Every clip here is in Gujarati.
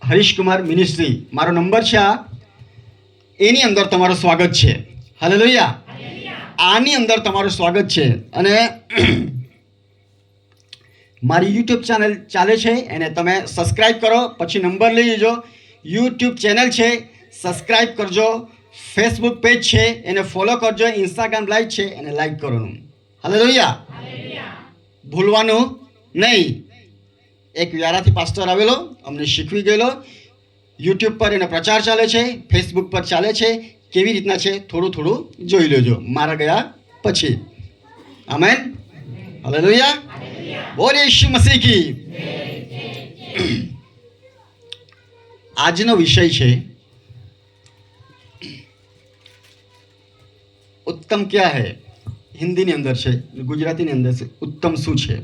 હરીશ કુમાર મિનિસ્ટ્રી મારો નંબર છે આ, એની અંદર તમારું સ્વાગત છે. હાલેલુયા. આની અંદર તમારું સ્વાગત છે. અને મારી યુટ્યુબ ચેનલ ચાલે છે એને તમે સબસ્ક્રાઈબ કરો, પછી નંબર લઈ લેજો. યુટ્યુબ ચેનલ છે, સબસ્ક્રાઈબ કરજો. ફેસબુક પેજ છે એને ફોલો કરજો. ઇન્સ્ટાગ્રામ લાઈવ છે એને લાઈક કરવાનું. હાલેલુયા. ભૂલવાનું નહીં. એક વ્યારાથી પાસ્ટર આવેલો, અમને શીખવી ગયેલો. યુટ્યુબ પર એનો પ્રચાર ચાલે છે, ફેસબુક પર ચાલે છે. કેવી રીતના છે થોડું થોડું જોઈ લેજો મારા ગયા પછી. આમેન. હાલેલુયા. બોલ યીશુ મસીહ કી. આજનો વિષય છે ઉત્તમ ક્યાં હૈ. હિન્દીની અંદર છે, ગુજરાતીની અંદર છે. ઉત્તમ શું છે?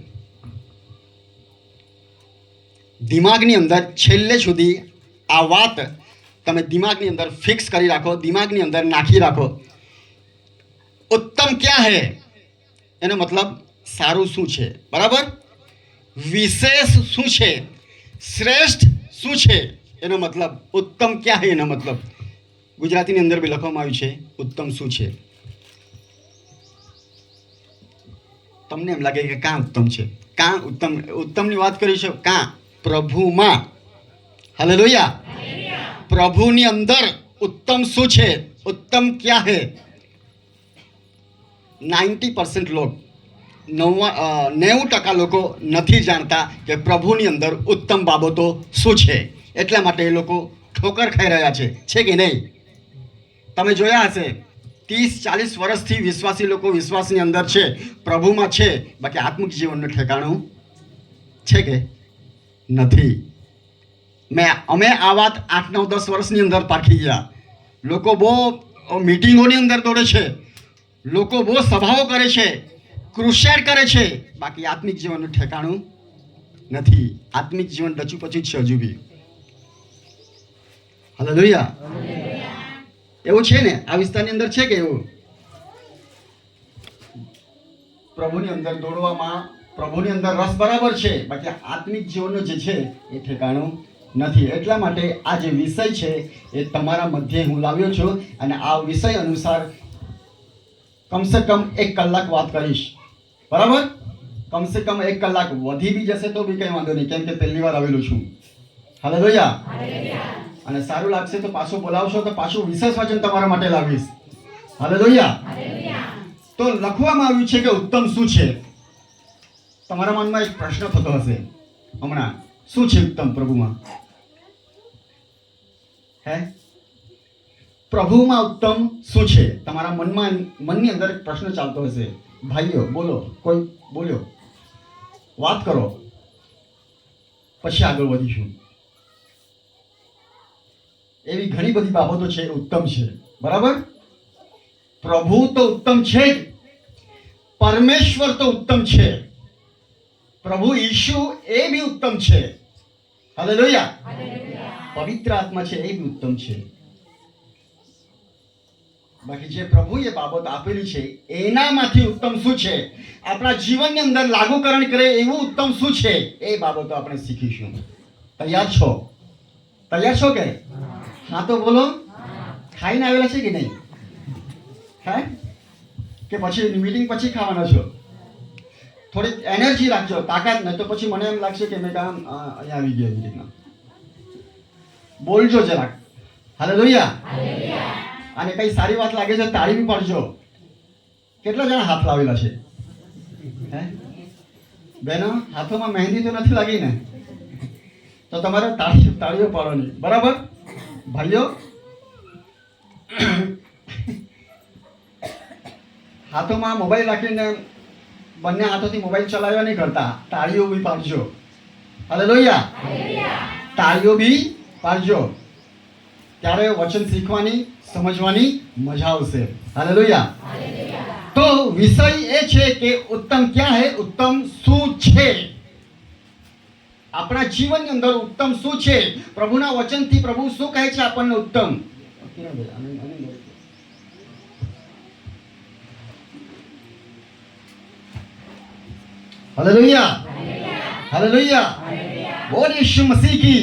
દિમાગની અંદર છેલ્લે સુધી આ વાત તમે દિમાગની અંદર ફિક્સ કરી રાખો, દિમાગની અંદર નાખી રાખો. ઉત્તમ ક્યાં હૈ એનો મતલબ સારું શું છે, બરાબર? વિશેષ શું છે, શ્રેષ્ઠ શું છે એનો મતલબ. ઉત્તમ ક્યાં હૈ એનો મતલબ ગુજરાતીની અંદર બી લખવામાં આવ્યું છે ઉત્તમ શું છે. તમને એમ લાગે કે કાં ઉત્તમ છે, કાં ઉત્તમ. ઉત્તમની વાત કરી છે કાં? પ્રભુમાં. હાલેલુયા. પ્રભુની અંદર ઉત્તમ શું છે, ઉત્તમ ક્યાં હે. 90% લોક 90% લોકો નથી જાણતા કે પ્રભુની અંદર ઉત્તમ બાબતો શું છે. એટલા માટે એ લોકો ઠોકર ખાઈ રહ્યા છે કે નહીં? તમે જોયા હશે 30-40 વર્ષથી વિશ્વાસી લોકો વિશ્વાસની અંદર છે, પ્રભુમાં છે, બાકી આત્મિક જીવનનું ઠેકાણું છે કે નથી. અમે આ વાત 8-9-10 વર્ષની અંદર પાકી ગયા. લોકો બહુ મીટિંગોની અંદર દોડે છે, લોકો બહુ સભાઓ કરે છે, ક્રુસેડ કરે છે, બાકી આત્મિક જીવનનું ઠેકાણું નથી. આત્મિક જીવન ડચું પચું છે હજુ બી. હાલેલુયા. એવું છે ને આ વિસ્તારની અંદર છે કે એવું? પ્રભુની અંદર દોડવામાં, પ્રભુની અંદર રસ બરાબર છે, બાકી આત્મિક જીવનનું જે છે એ ઠેકાણું નથી. એટલા માટે આ જે વિષય છે એ તમારા મધ્યે હું લાવ્યો છું. અને આ વિષય અનુસાર કમસે કમ 1 કલાક વાત કરીશ, બરાબર? કમસે કમ 1 કલાક. વધી બી જશે તો બી કંઈ વાંધો નહીં, કેમ કે પહેલી વાર આવેલું છું. હાલેલુયા. અને સારું લાગશે તો પાછું બોલાવશો તો પાછું વિશેષ વચન તમારા માટે લાવીશ. હાલેલુયા. તો લખવામાં આવ્યું છે કે ઉત્તમ શું છે. તમારા મનમાં એક પ્રશ્ન થતો હશે હમણાં, શું છે ઉત્તમ પ્રભુમાં? હે, પ્રભુમાં ઉત્તમ શું છે? તમારા મનની અંદર એક પ્રશ્ન ચાલતો હશે. ભાઈઓ બોલો, કોઈ બોલ્યો, વાત કરો, પછી આગળ વધીશું. એવી ઘણી બધી બાબતો છે ઉત્તમ છે, બરાબર? પ્રભુ તો ઉત્તમ છે જ, પરમેશ્વર તો ઉત્તમ છે, પ્રભુ ઈશુ એ બી ઉત્તમ છે. હાલેલુયા. પવિત્ર આત્મા છે એ બી ઉત્તમ છે. બાકી જે પ્રભુએ બાબત આપેલી છે એનામાંથી ઉત્તમ શું છે, આપણા જીવનની અંદર લાગુકરણ કરે એવું ઉત્તમ શું છે, એ બાબતો આપણે શીખીશું. તૈયાર છો? તૈયાર છો કે? હા તો બોલો. ખાઈને આવેલા છે કે નહીં? હે, કે પછી મીટિંગ પછી ખાવાના છો? થોડી એનર્જી રાખજો, તાકાત. નહીં તો પછી મને એમ લાગશે કે મેં કામ અહીંયા આવી ગયા એવી રીતના. બોલજો જરાક. હાલેલુયા. અને કઈ સારી વાત લાગે છે તાળી બી પાડજો. કેટલા જણા હાથ લાવેલા છે? હે બહેનો, હાથોમાં મહેંદી તો નથી લાગી ને? તો તમારે તાળીઓ પાડવાની, બરાબર? ભાઈઓ હાથોમાં મોબાઈલ રાખીને બંને હાથોથી મોબાઈલ ચલાવ્યા નહીં કરતા, તાળીઓ બી પાડજો. હાલેલુયા. તાળીઓ બી પાડજો. ત્યારે વચન શીખવાની, સમજવાની મજા આવશે. હાલેલુયા. તો વિષય એ છે કે ઉત્તમ ક્યાં હે, ઉત્તમ શું છે આપણા જીવનની અંદર. ઉત્તમ શું છે? પ્રભુના વચનથી પ્રભુ શું કહે છે આપણને ઉત્તમ. हालेलुया हालेलुया बोल यीशु मसीह की।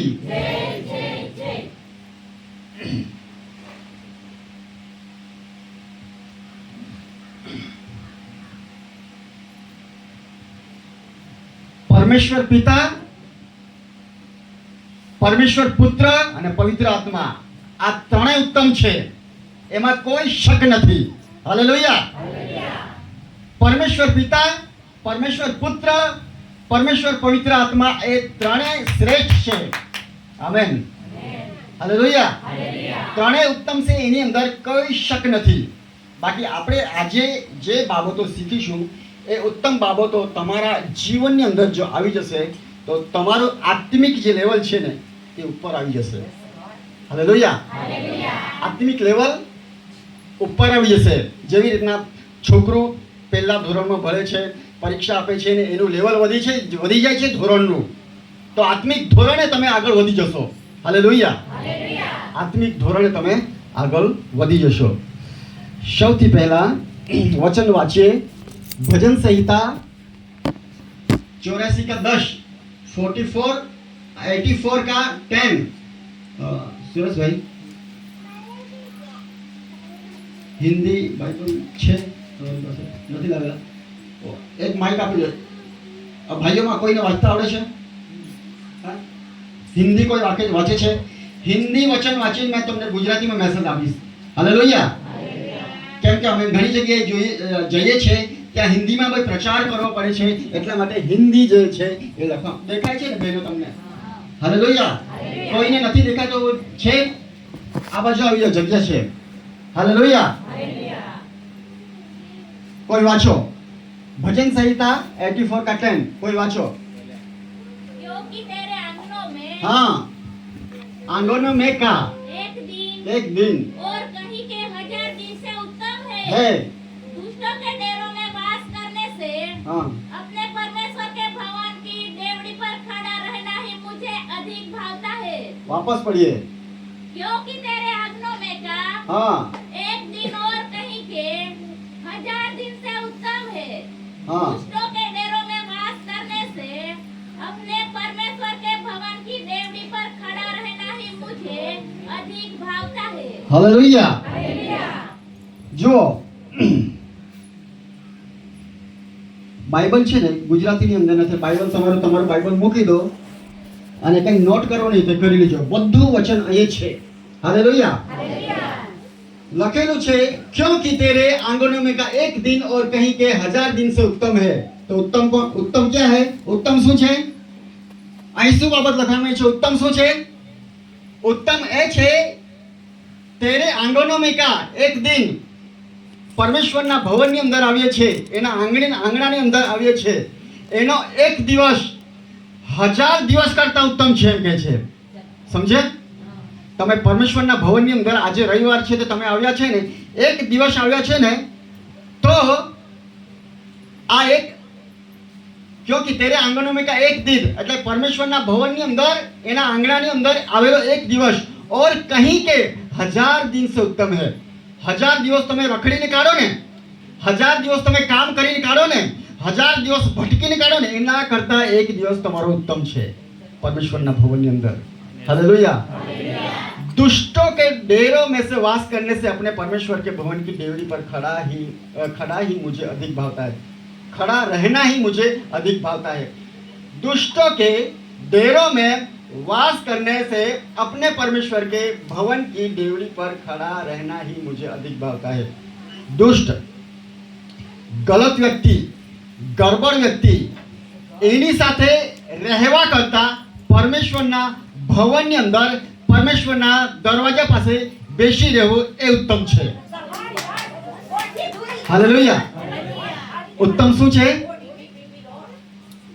પરમેશ્વર પિતા, પરમેશ્વર પુત્ર અને પવિત્ર આત્મા, આ ત્રણેય ઉત્તમ છે, એમાં કોઈ શક નથી. હાલેલુયા. પરમેશ્વર પિતા, પરમેશ્વર પુત્ર, પરમેશ્વર પવિત્ર આત્મા એ ત્રણેય શ્રેષ્ઠ છે. આમેન. હાલેલુયા. ત્રણેય ઉત્તમ છે, એની અંદર કોઈ શક નથી. બાકી આપણે આજે જે બાબતો શીખીશું એ ઉત્તમ બાબતો તમારા જીવનની અંદર જો આવી જશે તો તમારું આત્મિક જે લેવલ છે ને એ ઉપર આવી જશે. હાલેલુયા. આત્મિક લેવલ ઉપર આવી જશે. જેવી રીતના છોકરો પહેલા ધોરણમાં ભણે છે, પરીક્ષા આપે છે ને એનું લેવલ વધી જાય છે ધોરણનું, તો આત્મિક ધોરણે તમે આગળ વધી જશો. હાલેલુયા. આત્મિક ધોરણે તમે આગળ વધી જશો. સૌથી પહેલા વચન વાંચીએ. ભજન સંહિતા 84 का 10, 44, 84 का 10. સુરેશ ભાઈ હિન્દી બાઇબલ છે નથી લાવેલા? એક માઇક આપી દો. ભાઈઓમાં કોઈને વાંચતા આવડે છે? હિન્દી કોઈ વાંચે છે? હિન્દી વચન વાંચીને મેં તમને ગુજરાતીમાં મેસેજ આપીશ. હાલેલુયા. કેમ કે અમે ઘણી જગ્યાએ જઈએ છીએ ત્યાં હિન્દીમાં ભાઈ પ્રચાર કરવો પડે છે, એટલા માટે હિન્દી જે છે એ લખવા દેખાય છે ને બહેનો તમને? હાલેલુયા. કોઈને નથી દેખાતો છે? આ બાજુ આવી જાઓ, જગ્યા છે. હાલેલુયા. કોઈ વાંચો. भजन संहिता 84 का 10. कोई वाचो. क्योंकि तेरे आंगनों में, हाँ, आंगनों में का एक दिन और कहीं के 1000 दिन से उत्तम है. दुष्टों के डेरों में वास करने से हाँ, अपने परमेश्वर के भवन की डेवढ़ी पर खड़ा रहना ही मुझे अधिक भावता है. वापस पढ़िए. क्योंकि तेरे आंगनों में का हाँ, एक दिन और कहीं के 1000 दिन से उत्तम है. हाँ, दुष्टों के डेरों में वास करने से अपने परमेश्वर के भवन की डेवढ़ी पर खड़ा रहना ही मुझे अधिक भावता है. हालेलुया. જો બાઇબલ છે ને ગુજરાતીની અંદર નથી. બાઇબલ તમારું બાઇબલ મૂકી દો અને કંઈ નોટ કરો નહીં તો કરી લેજો. બધું વચન અહીં છે. હાલેલુયા. लखेलू छे क्योंकि तेरे आंगनों में का एक दिन और कहीं के 1000 दिन से उत्तम है. तो उत्तम को उत्तम क्या है? उत्तम શું છે? અહીં શું બાબત લખાણી છે? उत्तम શું છે? उत्तम એ છે तेरे आंगनों में का एक दिन. પરમેશ્વરના ભવનની અંદર આવીએ છે, એના આંગણાની અંદર આવીએ છે, એનો એક દિવસ 1000 દિવસ કરતા ઉત્તમ છે એમ કહે છે. સમજે? તમે પરમેશ્વરના ભવનની અંદર આજે રવિવાર છે તો તમે આવ્યા છે ને, એક દિવસ આવ્યા છે ને, તો આ એક क्योंकि तेरे आंगनों में का एक दिन એટલે પરમેશ્વરના ભવનની અંદર એના આંગણાની અંદર આવેલો એક દિવસ और कहीं के 1000 दिन से उत्तम है. 1000 દિવસ તમે રખડીને કાઢો ને, 1000 દિવસ તમે કામ કરીને કાઢો ને, 1000 દિવસ ભટકીને કાઢો ને, એના કરતા એક દિવસ તમારો ઉત્તમ છે પરમેશ્વરના ભવનની અંદર. हालेलुया. दुष्टों के डेरों में से वास करने से अपने परमेश्वर के भवन की डेवढ़ी पर खड़ा ही मुझे अधिक भावता है. खड़ा रहना ही मुझे अधिक भावता है. दुष्टों के डेरों में वास करने से अपने परमेश्वर के भवन की डेवढ़ी पर खड़ा रहना ही मुझे अधिक भावता है. दुष्ट, गलत व्यक्ति, गड़बड़ व्यक्ति એની સાથે રહેવા કરતા પરમેશ્વરના ભવનની અંદર પરમેશ્વરના દરવાજા પાસે બેસી રહેવું એ ઉત્તમ છે. હાલેલુયા. ઉત્તમ શું છે?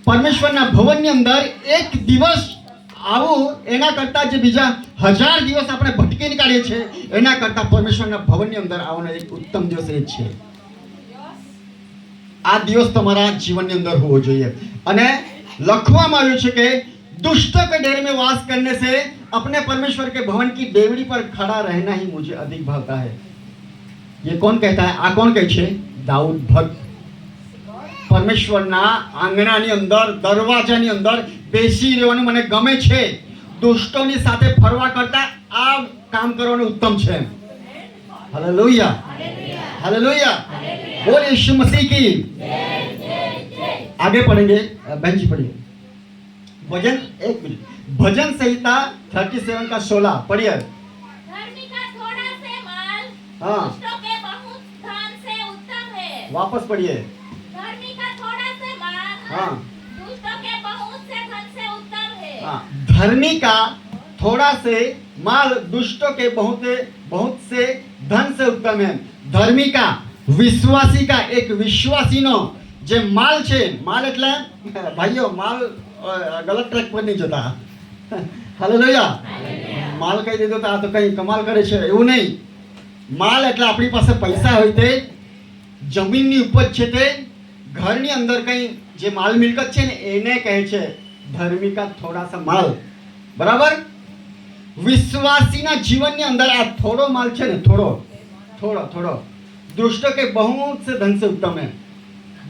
પરમેશ્વરના ભવનની અંદર એક દિવસ આવું એના કરતા જે બીજા 1000 દિવસ આપણે ભટકીને કાઢીએ છીએ એના કરતા પરમેશ્વરના ભવનની અંદર આવવાનો એક ઉત્તમ દિવસ એ છે. આ દિવસ તમારા જીવનની અંદર હોવો જોઈએ. અને લખવામાં આવ્યું છે કે दुष्ट के डेरे में वास करने से अपने परमेश्वर के भवन की डेवढ़ी पर खड़ा रहना ही मुझे अधिक भावता है. ये कौन कहता है? आ कौन કહે છે? દાઉદ ભક્ત. પરમેશ્વરના આંગણાની અંદર દરવાજાની અંદર બેસી રહેવાનું મને ગમે છે. દુષ્ટોની સાથે ફરવા કરતા આ કામ કરવાનું ઉત્તમ છે. હાલેલુયા. हालेलुया. बोल यीशु मसीह की. आगे पढ़ेंगे. बहन जी पढ़िए. भजन एक मिनट भजन संहिता 37 का 16 पढ़िए। धर्मी का थोड़ा से माल हाँ। दुष्टों के बहुत धन से उत्तम है। वापस पढ़िए। धर्मी का थोड़ा से माल हाँ। दुष्टों के बहुत से धन से उत्तम है। हाँ, धर्मी का थोड़ा से माल दुष्टों के बहुत से धन से उत्तम है। धर्मी का विश्वासी का एक विश्वासी नो जे माल छे माल એટલે ભાઈઓ માલ ગલત ટ્રેક પર નહીં જતા હાલેલુયા માલ કહી દીધો તો આ તો કઈ કમાલ કરે છે એવું નહીં માલ એટલે આપણી પાસે પૈસા હોય તે જમીનની ઉપજ છે તે ઘરની અંદર કઈ જે માલ મિલકત છે ને એને કહે છે ધર્મી કા થોડા સા માલ બરાબર વિશ્વાસીના જીવનની અંદર આ થોડો માલ છે ને થોડો દુષ્ટ કે बहुत से धन से उत्तम है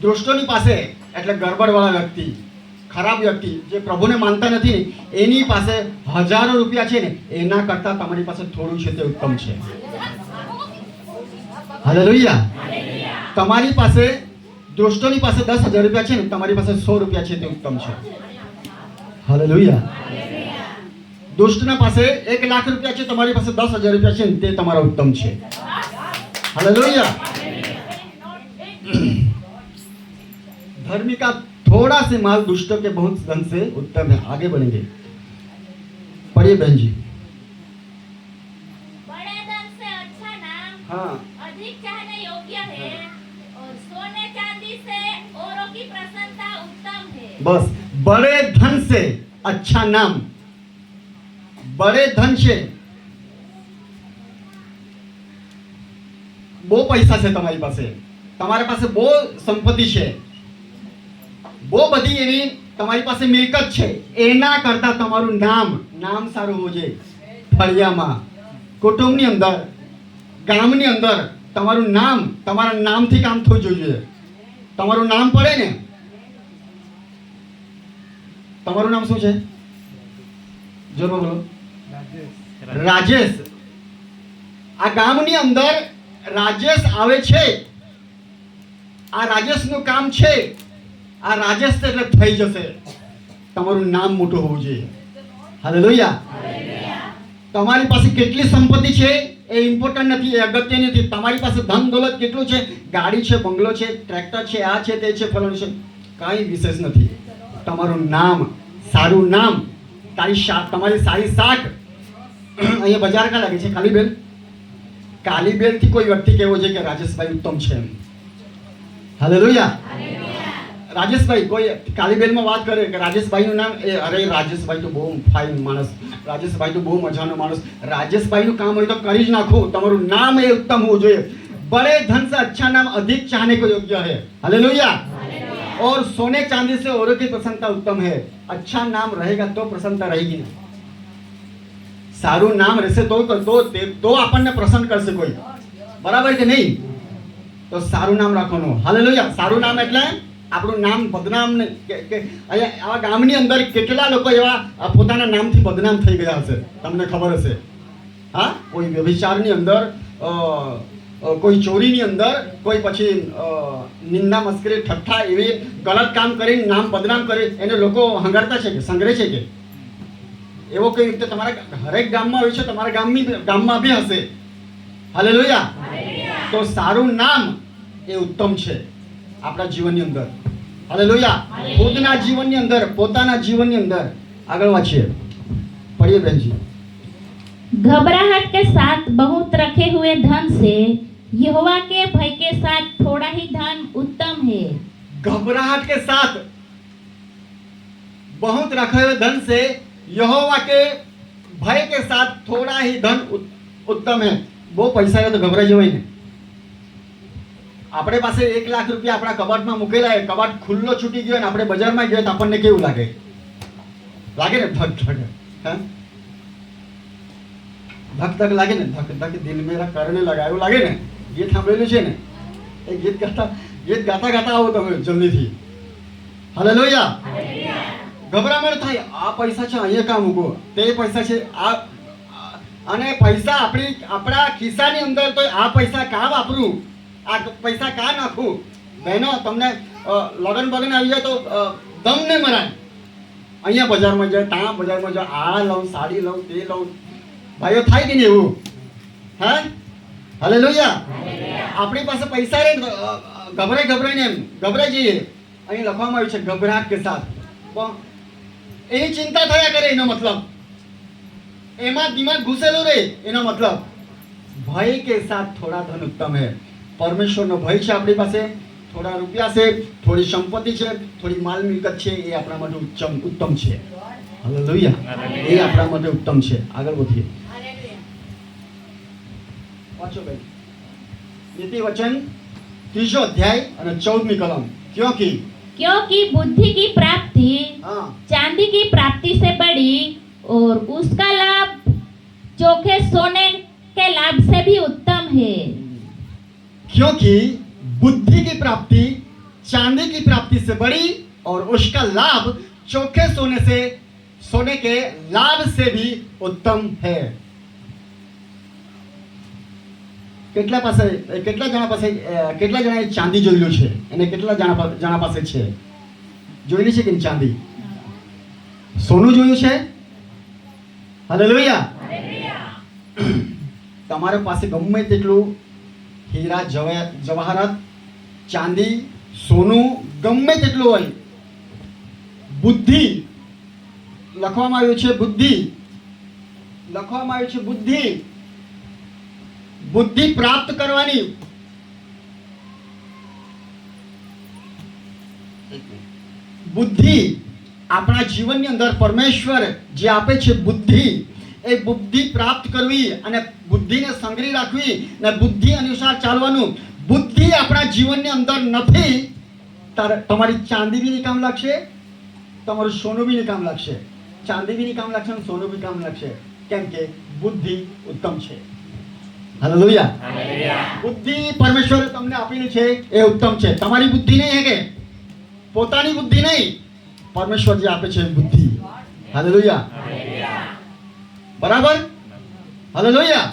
દુષ્ટોની પાસે એટલે ગરબડવાળા વ્યક્તિ ખરાબ વ્યક્તિ જે પ્રભુને માનતા નથી ને એની પાસે હજારો રૂપિયા છે ને એના કરતા તમારી પાસે થોડું છે તે ઉત્તમ છે હાલેલુયા તમારી પાસે દુષ્ટોની પાસે 10,000 રૂપિયા છે ને તમારી પાસે 100 રૂપિયા છે તે ઉત્તમ છે હાલેલુયા દુષ્ટના પાસે 1 લાખ રૂપિયા છે તમારી પાસે 10,000 રૂપિયા છે ને તે તમારા ઉત્તમ છે हालेलुया धर्मी का थोड़ा से माल दुष्टों के बहुत धन से उत्तम है आगे बढ़ेंगे पढ़िए बहन जी बड़े धन से अच्छा नाम हाँ अधिक चाहने योग्य है और सोने चांदी से औरों की प्रसन्नता उत्तम है। बस बड़े धन से अच्छा नाम बड़े धन से બહુ પૈસા છે તમારી પાસે તમારી પાસે બહુ સંપત્તિ છે બહુ બધી એની તમારી પાસે મિલકત છે એના કરતા તમારું નામ સારું હોવું જોઈએ ફળિયામાં કુટુંબની અંદર ગામની અંદર તમારું નામ તમારા નામથી કામ થવું જોઈએ તમારું નામ પડે ને તમારું નામ શું છે જોરો બોલો રાજેશ આ ગામની અંદર રાજેશ આવે છે આ રાજેશનું કામ છે આ રાજેશ એટલે થઈ જશે તમારું નામ મોટું હોવું જોઈએ હાલેલુયા તમારી પાસે કેટલી સંપત્તિ છે એ ઇમ્પોર્ટન્ટ નથી એ અગત્ય નથી તમારી પાસે ધન દોલત કેટલું છે ગાડી છે બંગલો છે ટ્રેક્ટર છે આ છે તે છે ફલાણું છે કાંઈ વિશેષ નથી તમારું નામ સારું નામ તમારી સારી શાક અહીંયા બજાર કા લાગે છે કાલીબેલ કાલીબેલ થી કોઈ વ્યક્તિ કહેવો છે કે રાજેશભાઈ ઉત્તમ છે હાલેલુયા રાજેશભાઈ કોઈ કાલીબેલમાં વાત કરે કે રાજેશભાઈનું નામ એ અરે રાજેશભાઈ તો બહુ ફાઇન માણસ રાજેશભાઈ તો બહુ મજાનો માણસ રાજેશભાઈનું કામ હોય તો કરી જ નાખો તમારું નામ એ ઉત્તમ હોવું જોઈએ बड़े धन से अच्छा नाम अधिक चाहने को योग्य है हालेलुया और सोने चांदी से औरों की प्रसन्नता उत्तम है अच्छा नाम रहेगा तो प्रसन्नता रहेगी ना सारू नाम રહેશે તો આપણને પ્રસન્ન કરશે કોઈ બરાબર કે નહીં તો સારું નામ રાખવાનું હાલેલુયા સારું નામ એટલે આપણું નામ બદનામ ને અહીંયા આવા ગામની અંદર કેટલા લોકો એવા પોતાના નામથી બદનામ થઈ ગયા હશે તમને ખબર હશે હા કોઈ વ્યભિચારની અંદર કોઈ ચોરીની અંદર કોઈ પછી નિંદા મસ્કરી ઠઠ્ઠા એવી ગલત કામ કરીને નામ બદનામ કરી એને લોકો હંગારતા છે કે સંગ્રહ છે કે એવો કઈ રીતે તમારા હરેક ગામમાં હોય છે તમારા ગામમાં બી હશે હાલેલુયા તો સારું નામ એ ઉત્તમ છે આપણા જીવનની અંદર હાલેલુયા ખુદના જીવનની અંદર પોતાના જીવનની અંદર આગળ વાંચીએ પढ़िए बहन जी घबराहट के साथ बहुत रखे हुए धन से यहोवा के भय के साथ थोड़ा ही धन उत्तम है। घबराहट के साथ बहुत रखे हुए धन से यहोवा के भय के साथ थोड़ा ही धन उत्तम है બહુ પૈસા હોય તો ગભરાઈ જવાય ને આપણે પાસે 1 લાખ રૂપિયા આપણા કબાટમાં મૂકેલા છે કબાટ ખુલ્લો છૂટી ગયો ને આપણે બજારમાં ગયા તો આપણને કેવું લાગે ને ધક ધક હા ધક ધક લાગે ને ધક ધક દિલ મેરા કરને લગા એવું લાગે ને ગીત સાંભળેલું છે ને એ ગીત ગાતા આવો તમે જલ્દીથી હાલેલુયા ગભરામણ થાય આ પૈસા છે અહીંયા કામ મૂકો તે પૈસા છે આ અને પૈસા આપણા ખિસ્સાની અંદર તો આ પૈસા કા વાપરું આ પૈસા કા નાખું બહેનો તમને લગન બગન આવી જાય તો દમ ને મરાય અહીંયા બજારમાં જાય, ત્યાં બજારમાં જાય, આ લઉં, સાડી લઉં, તે લઉં. ભાઈઓ થાય કે નહીં એવું? હા, હાલેલુયા. આપણી પાસે પૈસા રે, ગભરાઈને એમ ગભરાઈ જઈએ. અહીં લખવામાં આવ્યું છે ગભરાટ કે સાથ. પણ એની ચિંતા થયા કરે એનો મતલબ, એમાં દિમાગ ઘૂસેલું રહે એનો મતલબ. ભય કે સાથ થોડા ધન ઉત્તમ હે. પરમેશ્વરનો ભય છે આપણી પાસે, થોડા રૂપિયા છે, થોડી સંપત્તિ છે, થોડી માલ મિલકત છે, એ આપણા માટે ઉત્તમ છે. હાલેલુયા. એ આપણા માટે ઉત્તમ છે. આગળ વધીએ. વાંચો ભાઈ. નીતિ વચન 3 અધ્યાય અને 14મી કલમ. क्योंकि बुद्धि की प्राप्ति हाँ चांदी की प्राप्ति से बड़ी और उसका लाभ चोखे सोने के लाभ से भी उत्तम है। क्योंकि बुद्धि की प्राप्ति चांदी की प्राप्ति से बड़ी और उसका लाभ चोखे सोने के लाभ से भी उत्तम है. કેટલા જણાએ ચાંદી જોયેલું છે અને કેટલા જણા પાસે છે? જોયેલી છે કે નહીં ચાંદી? સોનું જોયું છે? હાલેલુયા. તમારા પાસે ગમે તેટલું હીરા જવાહરાત ચાંદી સોનું ગમે તેટલું હોય, બુદ્ધિ લખવામાં આવ્યું છે, બુદ્ધિ પ્રાપ્ત કરવાની, બુદ્ધિ આપણા જીવનની અંદર પરમેશ્વર જે આપે છે બુદ્ધિ, એ બુદ્ધિ પ્રાપ્ત કરવી અને બુદ્ધિને સંગ્રહી રાખવી અને બુદ્ધિ અનુસાર ચાલવાનું. બુદ્ધિ આપણા જીવનની અંદર નથી, તમારી ચાંદી બી કામ લાગશે, તમારું સોનું બી કામ લાગશે. ચાંદી બી કામ લાગશે અને સોનું બી કામ લાગશે, કેમ કે બુદ્ધિ ઉત્તમ છે. હાલેલુયા. બુદ્ધિ પરમેશ્વરે તમને આપેલી છે એ ઉત્તમ છે. તમારી બુદ્ધિ નહીં હે કે પોતાની બુદ્ધિ નહીં, પરમેશ્વર જે આપે છે બુદ્ધિ. હાલેલુયા. બરાબર. હાલેલુયા.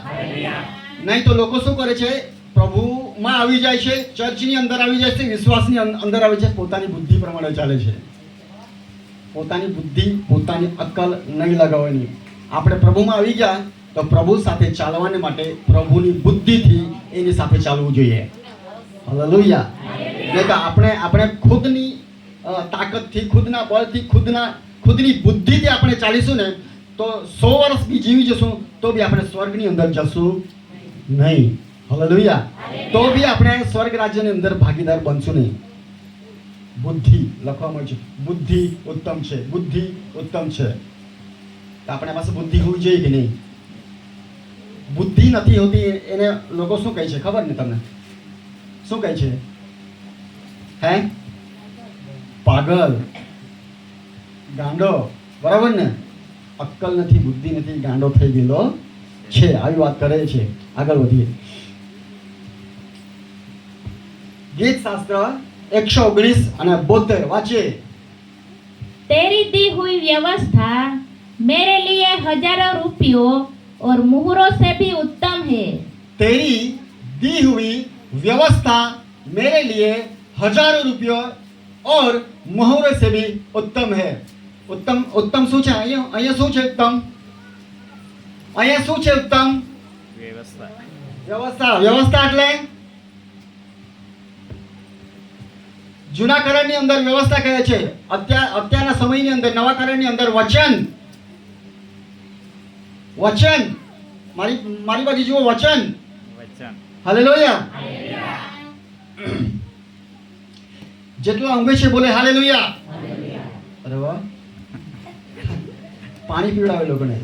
નહીં તો લોકો શું કરે છે? પ્રભુમાં આવી જાય છે, ચર્ચની અંદર આવી જાય છે, વિશ્વાસની અંદર આવી જાય, પોતાની બુદ્ધિ પ્રમાણે ચાલે છે. પોતાની બુદ્ધિ, પોતાની અક્કલ નહીં લગાવવાની. આપણે પ્રભુમાં આવી ગયા તો પ્રભુ સાથે ચાલવાને માટે પ્રભુની બુદ્ધિથી એની સાથે ચાલવું જોઈએ. હાલેલુયા. નહીં તો આપણે ખુદની તાકાતથી, ખુદના બળથી, ખુદની બુદ્ધિથી આપણે ચાલીશું ને તો 100 વર્ષ બી જીવી જશું તો બી આપણે સ્વર્ગની અંદર જશું નહીં. હાલેલુયા. તો બી આપણે સ્વર્ગ રાજ્યની અંદર ભાગીદાર બનશું નહીં. બુદ્ધિ લખવામાં છે, બુદ્ધિ ઉત્તમ છે, બુદ્ધિ ઉત્તમ છે. આપણા પાસે બુદ્ધિ હોવી જોઈએ કે નહીં? બુદ્ધિ નથી હોતી એને લોકો શું કહે છે ખબર ને તમને? શું કહે છે? હે? પાગલ, ગાંડો. બરાબર ને? અક્કલ નથી, બુદ્ધિ નથી, ગાંડો થઈ ગયેલો છે, આવી વાત કરે છે. આગળ વધીએ. ગીત શાસ્ત્ર 119 અને 72 વાંચીએ. तेरी दी हुई व्यवस्था मेरे लिए हजारों रुपयों और मुहरों से भी उत्तम है. तेरी दी हुई व्यवस्था मेरे लिए हजारों रुपयों और मोहरों से भी उत्तम है. उत्तम શું છે અહીંયા શું છે ઉત્તમ? અહીંયા શું છે ઉત્તમ? વ્યવસ્થા એટલે જૂના કરારની અંદર વ્યવસ્થા કહે છે, અત્યારના સમયની અંદર નવા કરારની અંદર વચન. મારી બાજુ જુઓ, વચન. હાલેલુયા. જેટલા ઊંઘે છે બોલે હાલેલુયા. અરે વાહ. પાણી પીવડાવે લોકોને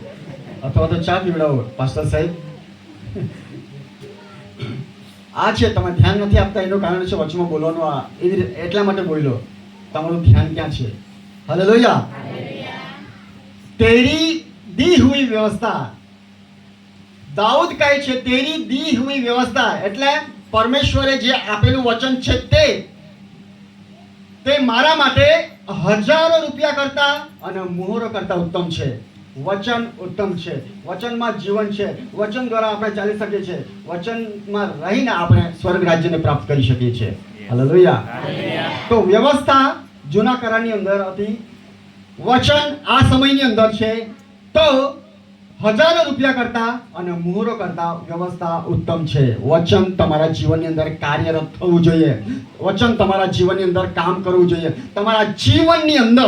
અથવા તો ચા પીવડાવો પાસ્ટર સાહેબ. આ છે, તમે ધ્યાન નથી આપતા એનું કારણ છે વચમાં બોલવાનું. આ એટલા માટે બોલ્યો, તમારું ધ્યાન ક્યાં છે? હાલેલુયા. તેરી દી હુઈ વ્યવસ્થા. દાઉદ કહે છે તેરી દી હુઈ વ્યવસ્થા એટલે પરમેશ્વરે જે આપેલું વચન છે તે મારા માટે હજારો રૂપિયા કરતા અને મોહરો કરતા ઉત્તમ છે. વચન ઉત્તમ છે, વચનમાં જીવન છે, વચન દ્વારા આપણે ચાલી શકીએ છીએ, વચનમાં રહીને આપણે સ્વર્ગ રાજ્યને પ્રાપ્ત કરી શકીએ છીએ. હાલેલુયા. તો વ્યવસ્થા જૂના કરારની અંદર હતી, વચન આ સમયની અંદર છે તો હજારો રૂપિયા કરતા અને મોહરો કરતા વ્યવસ્થા ઉત્તમ છે. વચન તમારા જીવનની અંદર કાર્યરત થવું જોઈએ. વચન તમારા જીવનની અંદર કામ કરવું જોઈએ. તમારા જીવનની અંદર